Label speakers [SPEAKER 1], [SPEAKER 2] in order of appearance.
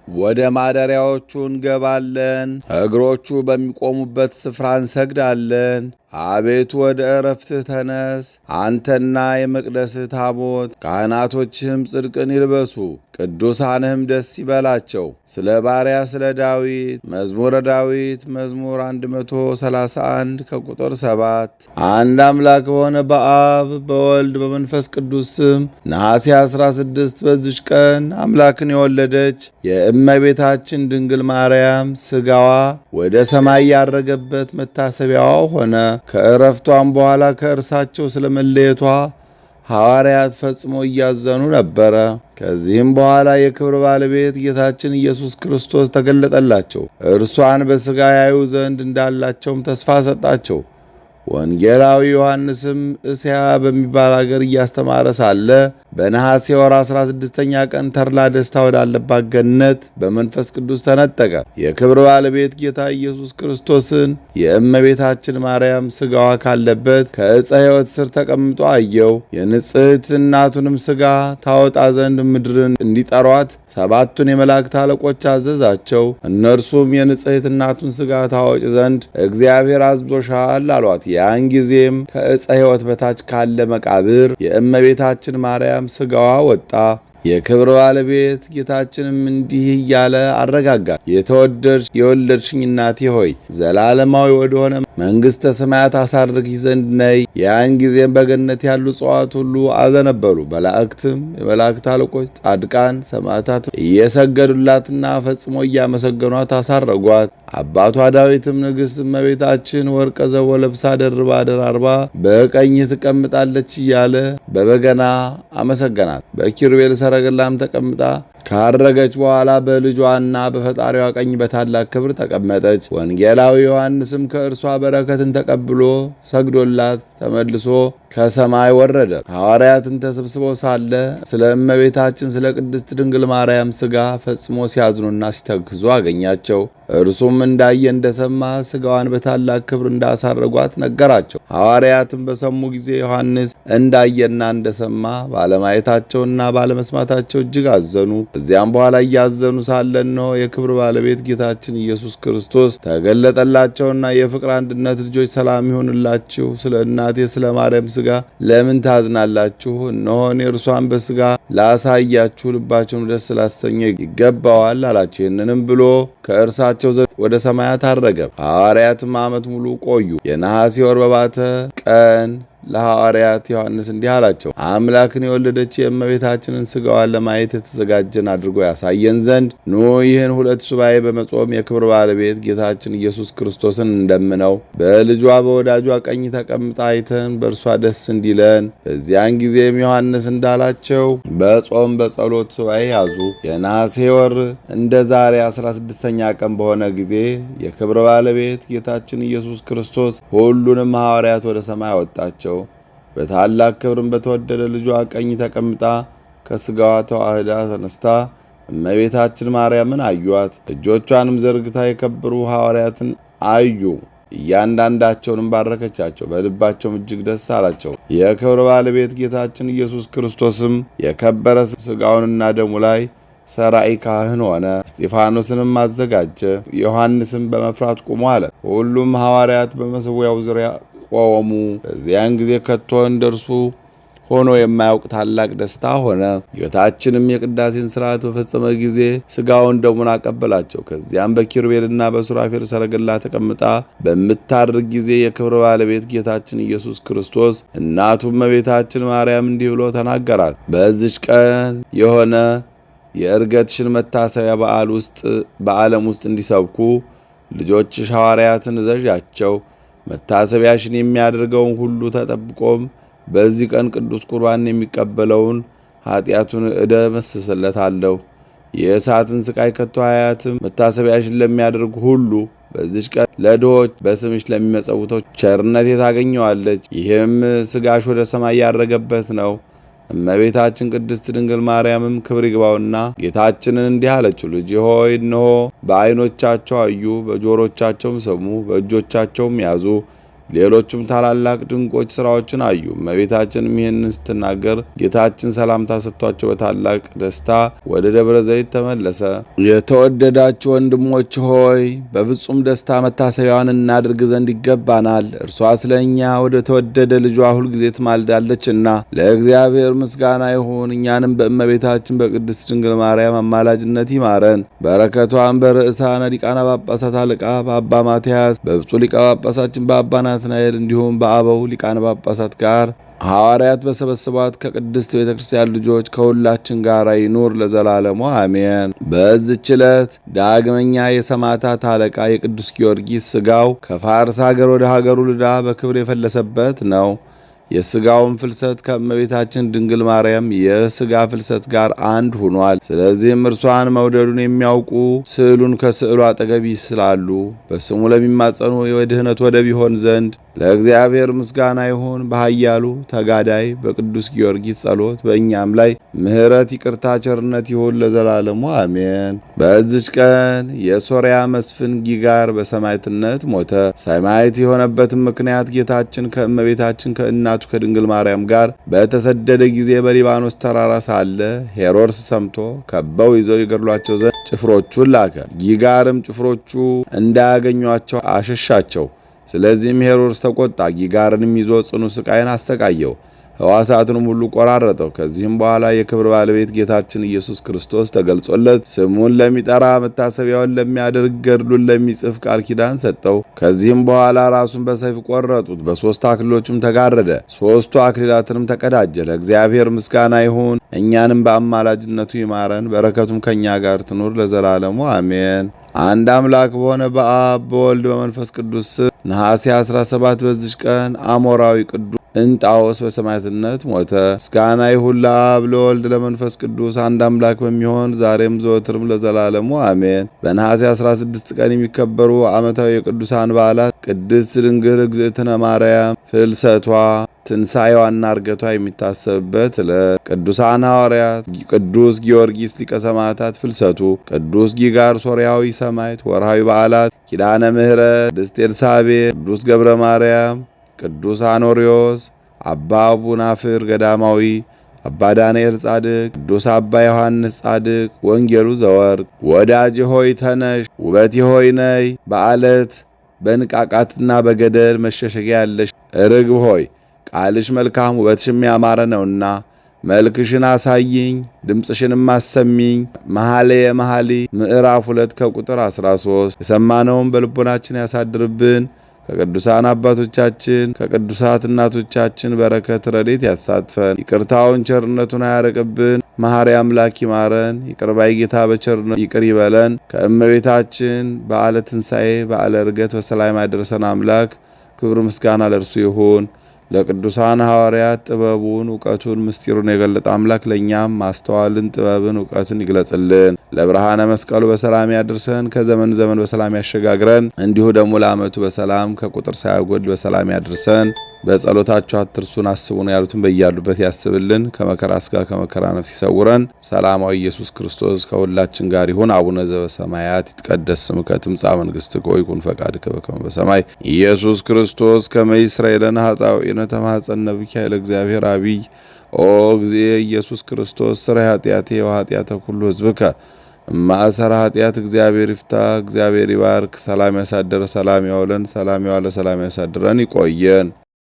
[SPEAKER 1] ወደ ማደሪያዎቹ እንገባለን፣ እግሮቹ በሚቆሙበት ስፍራ እንሰግዳለን። አቤቱ ወደ ዕረፍትህ ተነስ፣ አንተና የመቅደስህ ታቦት። ካህናቶችህም ጽድቅን ይልበሱ፣ ቅዱሳንህም ደስ ይበላቸው። ስለ ባሪያ ስለ ዳዊት መዝሙረ ዳዊት መዝሙር 131 ከቁጥር 7። አንድ አምላክ በሆነ በአብ በወልድ በመንፈስ ቅዱስ ስም ነሐሴ 16 በዚች ቀን አምላክን የወለደች የእመቤታችን ድንግል ማርያም ሥጋዋ ወደ ሰማይ ያረገበት መታሰቢያዋ ሆነ። ከዕረፍቷም በኋላ ከእርሳቸው ስለ መለየቷ ሐዋርያት ፈጽሞ እያዘኑ ነበረ። ከዚህም በኋላ የክብር ባለቤት ጌታችን ኢየሱስ ክርስቶስ ተገለጠላቸው። እርሷን በሥጋ ያዩ ዘንድ እንዳላቸውም ተስፋ ሰጣቸው። ወንጌላዊ ዮሐንስም እስያ በሚባል አገር እያስተማረ ሳለ በነሐሴ ወር 16ኛ ቀን ተድላ ደስታ ወዳለባት ገነት በመንፈስ ቅዱስ ተነጠቀ። የክብር ባለቤት ጌታ ኢየሱስ ክርስቶስን የእመቤታችን ማርያም ሥጋዋ ካለበት ከዕፀ ሕይወት ስር ተቀምጦ አየው። የንጽሕት እናቱንም ሥጋ ታወጣ ዘንድ ምድርን እንዲጠሯት ሰባቱን የመላእክት አለቆች አዘዛቸው። እነርሱም የንጽሕት እናቱን ሥጋ ታወጭ ዘንድ እግዚአብሔር አዝዞሻል አሏት። ያን ጊዜም ከዕፀ ሕይወት በታች ካለ መቃብር የእመቤታችን ማርያም ሥጋዋ ወጣ። የክብር ባለቤት ጌታችንም እንዲህ እያለ አረጋጋት። የተወደድሽ የወለድሽኝ እናቴ ሆይ ዘላለማዊ ወደሆነ መንግሥተ ሰማያት አሳርግሽ ዘንድ ነይ። ያን ጊዜም በገነት ያሉ እጽዋት ሁሉ አዘነበሉ። መላእክትም፣ የመላእክት አለቆች፣ ጻድቃን፣ ሰማዕታት እየሰገዱላትና ፈጽሞ እያመሰገኗት አሳረጓት። አባቷ ዳዊትም ንግሥት እመቤታችን ወርቀ ዘቦ ለብሳ ደርባ ደራርባ በቀኝህ ትቀምጣለች እያለ በበገና አመሰገናት። በኪሩቤል ሰረገላም ተቀምጣ ካረገች በኋላ በልጇና በፈጣሪዋ ቀኝ በታላቅ ክብር ተቀመጠች። ወንጌላዊ ዮሐንስም ከእርሷ በረከትን ተቀብሎ ሰግዶላት ተመልሶ ከሰማይ ወረደ። ሐዋርያትን ተሰብስበው ሳለ ስለ እመቤታችን ስለ ቅድስት ድንግል ማርያም ሥጋ ፈጽሞ ሲያዝኑና ሲተክዙ አገኛቸው። እርሱም እንዳየ እንደሰማ ሥጋዋን በታላቅ ክብር እንዳሳረጓት ነገራቸው። ሐዋርያትም በሰሙ ጊዜ ዮሐንስ እንዳየና እንደሰማ ባለማየታቸውና ባለመስማታቸው እጅግ አዘኑ። ከዚያም በኋላ እያዘኑ ሳለ እነሆ የክብር ባለቤት ጌታችን ኢየሱስ ክርስቶስ ተገለጠላቸውና የፍቅር አንድነት ልጆች ሰላም ይሁንላችሁ። ስለ እናቴ ስለ ማርያም ሥጋ ለምን ታዝናላችሁ? እነሆ እኔ እርሷን በሥጋ ላሳያችሁ፣ ልባችሁን ደስ ላሰኘ ይገባዋል አላቸው። ይህንንም ብሎ ከእርሳቸው ዘንድ ወደ ሰማያት አረገ። ሐዋርያትም ዓመት ሙሉ ቆዩ። የነሐሴ ወር በባተ ቀን ለሐዋርያት ዮሐንስ እንዲህ አላቸው። አምላክን የወለደች የእመቤታችንን ሥጋዋን ለማየት የተዘጋጀን አድርጎ ያሳየን ዘንድ ኑ ይህን 2 ሱባኤ በመጾም የክብር ባለቤት ጌታችን ኢየሱስ ክርስቶስን እንደምነው። በልጇ በወዳጇ ቀኝ ተቀምጣ አይተን በእርሷ ደስ እንዲለን። በዚያን ጊዜም ዮሐንስ እንዳላቸው በጾም በጸሎት ሱባኤ ያዙ። የነሐሴ ወር እንደ ዛሬ 16ኛ ቀን በሆነ ጊዜ የክብር ባለቤት ጌታችን ኢየሱስ ክርስቶስ ሁሉንም ሐዋርያት ወደ ሰማይ አወጣቸው። በታላቅ ክብርም በተወደደ ልጇ ቀኝ ተቀምጣ ከሥጋዋ ተዋህዳ ተነስታ እመቤታችን ማርያምን አዩአት። እጆቿንም ዘርግታ የከበሩ ሐዋርያትን አዩ። እያንዳንዳቸውንም ባረከቻቸው፣ በልባቸውም እጅግ ደስ አላቸው። የክብር ባለቤት ጌታችን ኢየሱስ ክርስቶስም የከበረ ሥጋውንና ደሙ ላይ ሰራይ ካህን ሆነ። እስጢፋኖስንም አዘጋጀ። ዮሐንስም በመፍራት ቁሙ አለ። ሁሉም ሐዋርያት በመሠዊያው ዙሪያ ቆሙ። በዚያን ጊዜ ከቶ እንደርሱ ሆኖ የማያውቅ ታላቅ ደስታ ሆነ። ጌታችንም የቅዳሴን ሥርዓት በፈጸመ ጊዜ ሥጋውን ደሙን አቀበላቸው። ከዚያም በኪሩቤልና በሱራፌል ሰረገላ ተቀምጣ በምታርግ ጊዜ የክብር ባለቤት ጌታችን ኢየሱስ ክርስቶስ እናቱ እመቤታችን ማርያም እንዲህ ብሎ ተናገራት። በዚች ቀን የሆነ የዕርገትሽን መታሰቢያ በዓለም ውስጥ እንዲሰብኩ ልጆችሽ ሐዋርያትን እዘዣቸው። መታሰቢያሽን የሚያደርገውን ሁሉ ተጠብቆም በዚህ ቀን ቅዱስ ቁርባን የሚቀበለውን ኃጢአቱን እደመስስለታለሁ። የእሳትን ስቃይ ከቶ አያትም። መታሰቢያሽን ለሚያደርጉ ሁሉ በዚች ቀን ለድሆች በስምሽ ለሚመጸውተው ቸርነቴ ታገኘዋለች። ይህም ሥጋሽ ወደ ሰማይ ያረገበት ነው። እመቤታችን ቅድስት ድንግል ማርያምም ክብር ይግባውና ጌታችንን እንዲህ አለችው። ልጅ ሆይ እነሆ በዓይኖቻቸው አዩ፣ በጆሮቻቸውም ሰሙ፣ በእጆቻቸውም ያዙ፣ ሌሎችም ታላላቅ ድንቆች ሥራዎችን አዩ። እመቤታችንም ይህንን ስትናገር ጌታችን ሰላምታ ሰጥቷቸው በታላቅ ደስታ ወደ ደብረ ዘይት ተመለሰ። የተወደዳችሁ ወንድሞች ሆይ በፍጹም ደስታ መታሰቢያዋን እናድርግ ዘንድ ይገባናል። እርሷ ስለ እኛ ወደ ተወደደ ልጇ ሁልጊዜ ትማልዳለችና ለእግዚአብሔር ምስጋና ይሁን። እኛንም በእመቤታችን በቅድስት ድንግል ማርያም አማላጅነት ይማረን። በረከቷን በርዕሳነ ሊቃነ ጳጳሳት አለቃ በአባ ማትያስ፣ በብፁዕ ሊቀ ጳጳሳችን በአባ ናትናኤል እንዲሁም በአበው ሊቃነ ጳጳሳት ጋር ሐዋርያት በሰበሰቧት ከቅድስት ቤተ ክርስቲያን ልጆች ከሁላችን ጋር ይኑር ለዘላለሙ አሜን። በዚህች ዕለት ዳግመኛ የሰማዕታት አለቃ የቅዱስ ጊዮርጊስ ሥጋው ከፋርስ ሀገር ወደ ሀገሩ ልዳ በክብር የፈለሰበት ነው። የሥጋውን ፍልሰት ከእመቤታችን ድንግል ማርያም የሥጋ ፍልሰት ጋር አንድ ሆኗል። ስለዚህም እርሷን መውደዱን የሚያውቁ ስዕሉን ከስዕሉ አጠገብ ይስላሉ። በስሙ ለሚማጸኑ የድኅነት ወደብ ይሆን ዘንድ ለእግዚአብሔር ምስጋና ይሁን። በኃያሉ ተጋዳይ በቅዱስ ጊዮርጊስ ጸሎት በእኛም ላይ ምሕረት፣ ይቅርታ፣ ቸርነት ይሁን ለዘላለሙ አሜን። በዚች ቀን የሶርያ መስፍን ጊጋር በሰማዕትነት ሞተ። ሰማዕት የሆነበትም ምክንያት ጌታችን ከእመቤታችን ከእናቱ ከድንግል ማርያም ጋር በተሰደደ ጊዜ በሊባኖስ ተራራ ሳለ ሄሮድስ ሰምቶ ከበው ይዘው ይገድሏቸው ዘንድ ጭፍሮቹን ላከ። ጊጋርም ጭፍሮቹ እንዳያገኟቸው አሸሻቸው። ስለዚህም ሄሮድስ ተቆጣ። ጊጋርንም ይዞ ጽኑ ስቃይን አሰቃየው፣ ሕዋሳቱንም ሁሉ ቆራረጠው። ከዚህም በኋላ የክብር ባለቤት ጌታችን ኢየሱስ ክርስቶስ ተገልጾለት ስሙን ለሚጠራ መታሰቢያውን ለሚያደርግ ገድሉን ለሚጽፍ ቃል ኪዳን ሰጠው። ከዚህም በኋላ ራሱን በሰይፍ ቆረጡት፣ በሦስት አክሊሎችም ተጋረደ። ሦስቱ አክሊላትንም ተቀዳጀ። ለእግዚአብሔር ምስጋና ይሁን፣ እኛንም በአማላጅነቱ ይማረን፣ በረከቱም ከእኛ ጋር ትኑር ለዘላለሙ አሜን። አንድ አምላክ በሆነ በአብ በወልድ በመንፈስ ቅዱስ ነሐሴ 17 በዚች ቀን አሞራዊ ቅዱስ እንጣዎስ በሰማዕትነት ሞተ። ምስጋና ይሁን ለአብ ለወልድ ለመንፈስ ቅዱስ አንድ አምላክ በሚሆን ዛሬም ዘወትርም ለዘላለሙ አሜን። በነሐሴ 16 ቀን የሚከበሩ ዓመታዊ የቅዱሳን በዓላት ቅድስት ድንግል እግዝእትነ ማርያም ፍልሰቷ፣ ትንሣኤዋና ዕርገቷ የሚታሰብበት ዕለት፣ ቅዱሳን ሐዋርያት፣ ቅዱስ ጊዮርጊስ ሊቀ ሰማዕታት ፍልሰቱ፣ ቅዱስ ጊጋር ሶርያዊ ሰማዕት። ወርሃዊ በዓላት ኪዳነ ምሕረት፣ ቅድስት ኤልሳቤጥ፣ ቅዱስ ገብረ ማርያም፣ ቅዱስ አኖሪዎስ፣ አባ አቡናፍር ገዳማዊ፣ አባ ዳንኤል ጻድቅ፣ ቅዱስ አባ ዮሐንስ ጻድቅ። ወንጌሉ ዘወርቅ። ወዳጅ ሆይ ተነሽ፣ ውበቴ ሆይ ነይ፣ በዓለት በንቃቃትና በገደል መሸሸጊያ ያለሽ ርግብ ሆይ ቃልሽ መልካም ውበትሽም ያማረ ነውና መልክሽን አሳይኝ፣ ድምፅሽንም አሰሚኝ። መኃልየ መኃልይ ምዕራፍ 2 ከቁጥር 13። የሰማነውን በልቦናችን ያሳድርብን። ከቅዱሳን አባቶቻችን ከቅዱሳት እናቶቻችን በረከት ረድኤት ያሳትፈን። ይቅርታውን ቸርነቱን አያርቅብን። መሐሪ አምላክ ይማረን። ይቅር ባይ ጌታ በቸርነቱ ይቅር ይበለን። ከእመቤታችን በዓለ ትንሣኤ በዓለ ዕርገት በሰላም ያደረሰን አምላክ ክብር ምስጋና ለእርሱ ይሁን። ለቅዱሳን ሐዋርያት ጥበቡን ዕውቀቱን ምስጢሩን የገለጠ አምላክ ለእኛም ማስተዋልን ጥበብን ዕውቀትን ይግለጽልን። ለብርሃነ መስቀሉ በሰላም ያድርሰን፣ ከዘመን ዘመን በሰላም ያሸጋግረን። እንዲሁ ደግሞ ለዓመቱ በሰላም ከቁጥር ሳያጎድል በሰላም ያድርሰን። በጸሎታችሁ አትርሱን አስቡን ያሉትን በያሉበት ያስብልን። ከመከራ ሥጋ ከመከራ ነፍስ ይሰውረን። ሰላማዊ ኢየሱስ ክርስቶስ ከሁላችን ጋር ይሁን። አቡነ ዘበሰማያት ይትቀደስ ስምከ ትምጻእ መንግሥትከ ወይኩን ፈቃድከ በከመ በሰማይ ኢየሱስ ክርስቶስ ከመ ይስረይ ለነ ኃጣውኢነ ተማኅፀነ ብከ ኃይለ እግዚአብሔር አብይ ኦ እግዚእ ኢየሱስ ክርስቶስ ስራይ ኃጢአቴ ወኃጢአተ ኩሉ ሕዝብከ ማእሰረ ኃጢአት እግዚአብሔር ይፍታ። እግዚአብሔር ይባርክ። ሰላም ያሳደረ ሰላም ያውለን። ሰላም ያዋለ ሰላም ያሳድረን። ይቆየን።